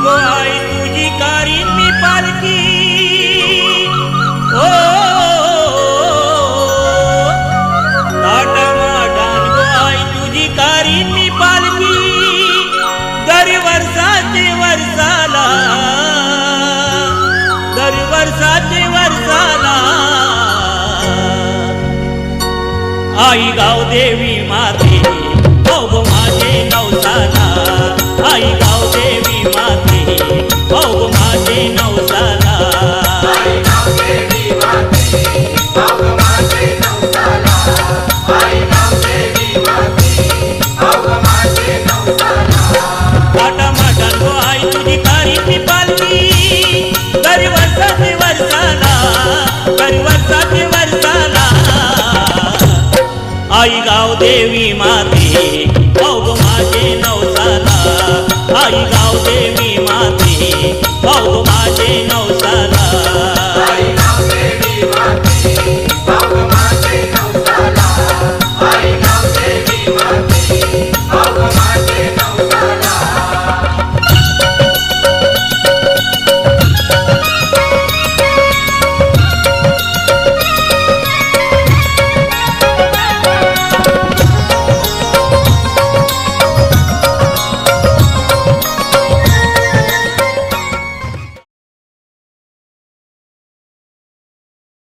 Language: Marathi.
गो आई तुझी कारीन मी पालकी ओ ताटमाटान गो आई तुझी कारीन मी पालकी दर वर्षाचे वर्षाला दर वर्षाचे वर्षाला आई गाव देवी माते हो माझे नवसाला आई गाव देवी माते हो माझे नवसाला आई गाव देवी माते हो माझे नवसाला आई गाव देवी माते हो माझे नवसाला ताटमाटान गो आई तुझी कारीन मी पालकी दर वर्षाचे वर्षाला दर वर्षाचे वर्षाला आई गाव देवी माते हो माझे नवसाला आई गाव देवी माते हो माझे नवसाला आई गाव देवी माते हो माझे